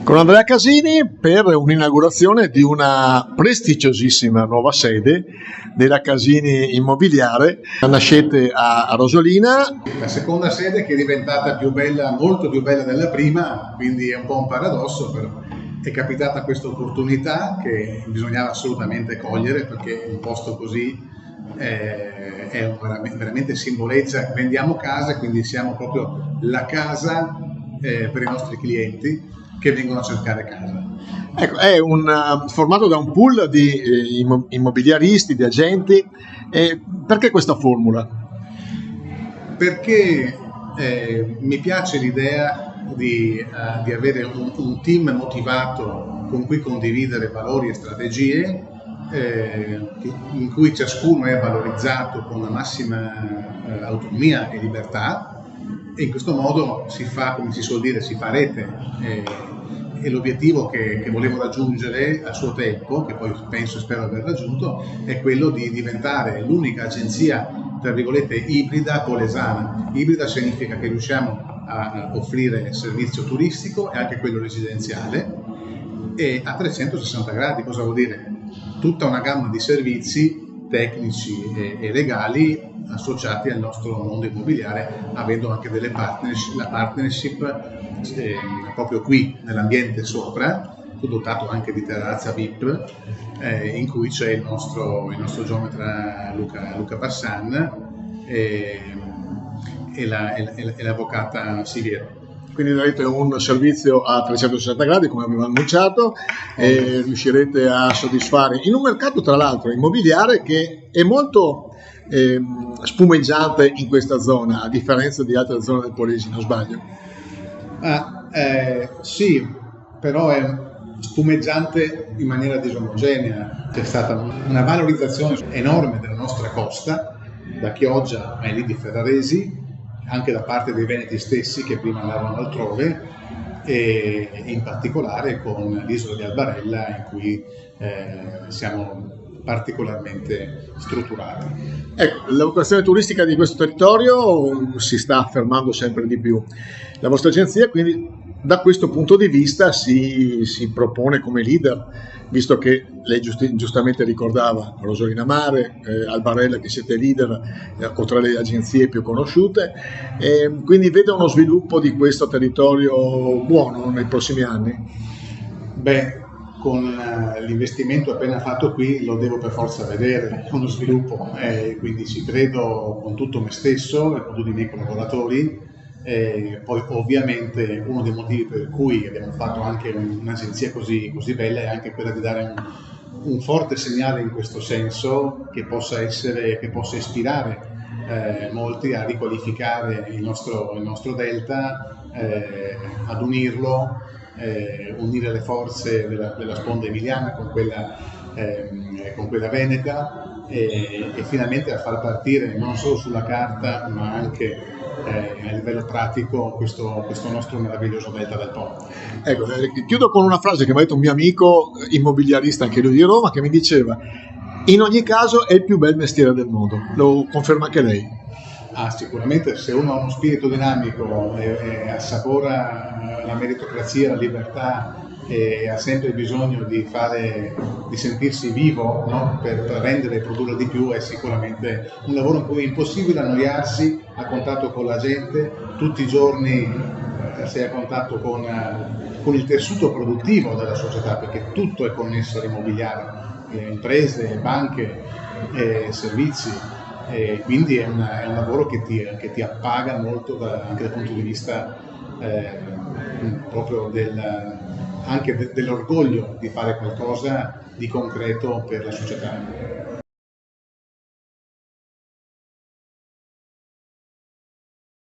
Con Andrea Casini per un'inaugurazione di una prestigiosissima nuova sede della Casini Immobiliare. Nascete a Rosolina. La seconda sede che è diventata più bella, molto più bella della prima, quindi è un po' un paradosso, però è capitata questa opportunità che bisognava assolutamente cogliere, perché un posto così veramente simboleggia, vendiamo case, quindi siamo proprio la casa per i nostri clienti che vengono a cercare casa. Ecco, è formato da un pool di immobiliaristi, di agenti. Perché questa formula? Perché mi piace l'idea di avere un team motivato con cui condividere valori e strategie, in cui ciascuno è valorizzato con la massima autonomia e libertà, e in questo modo si fa, come si suol dire, si fa rete. E l'obiettivo che volevo raggiungere a suo tempo, che poi penso e spero aver raggiunto, è quello di diventare l'unica agenzia, tra virgolette, ibrida polesana. Ibrida significa che riusciamo a offrire servizio turistico e anche quello residenziale, e a 360 gradi. Cosa vuol dire? Tutta una gamma di servizi tecnici e legali associati al nostro mondo immobiliare, avendo anche delle partnership proprio qui nell'ambiente sopra, dotato anche di terrazza VIP, in cui c'è il nostro geometra Luca Passan e l'avvocata Siviero. Quindi darete un servizio a 360 gradi, come abbiamo annunciato, e riuscirete a soddisfare in un mercato, tra l'altro, immobiliare che è molto spumeggiante in questa zona, a differenza di altre zone del Polesine, non sbaglio? Sì, però è spumeggiante in maniera disomogenea. C'è stata una valorizzazione enorme della nostra costa, da Chioggia ai lidi ferraresi, anche da parte dei veneti stessi che prima andavano altrove, e in particolare con l'isola di Albarella, in cui siamo particolarmente strutturati. Ecco, la vocazione turistica di questo territorio si sta affermando sempre di più. La vostra agenzia quindi da questo punto di vista si propone come leader, visto che lei giustamente ricordava Rosolina Mare, Albarella, che siete leader o tra le agenzie più conosciute, quindi vede uno sviluppo di questo territorio buono nei prossimi anni? Beh, con l'investimento appena fatto qui lo devo per forza vedere uno sviluppo, quindi ci credo con tutto me stesso e con tutti i miei collaboratori. Poi ovviamente uno dei motivi per cui abbiamo fatto anche un'agenzia così bella è anche quella di dare un forte segnale in questo senso, che possa ispirare molti a riqualificare il nostro delta, ad unirlo, unire le forze della sponda emiliana con quella veneta, e finalmente a far partire non solo sulla carta ma anche a livello pratico questo nostro meraviglioso delta del Po. Ecco, chiudo con una frase che mi ha detto un mio amico immobiliarista, anche lui di Roma, che mi diceva: in ogni caso è il più bel mestiere del mondo. Lo conferma anche lei? Sicuramente, se uno ha uno spirito dinamico e assapora la meritocrazia, la libertà, e ha sempre bisogno di sentirsi vivo, no? Per rendere e produrre di più, è sicuramente un lavoro in cui è impossibile annoiarsi, a contatto con la gente, tutti i giorni sei a contatto con il tessuto produttivo della società, perché tutto è connesso all'immobiliare, imprese, banche, servizi. Quindi è un lavoro che ti appaga molto anche dal punto di vista proprio anche dell'orgoglio di fare qualcosa di concreto per la società.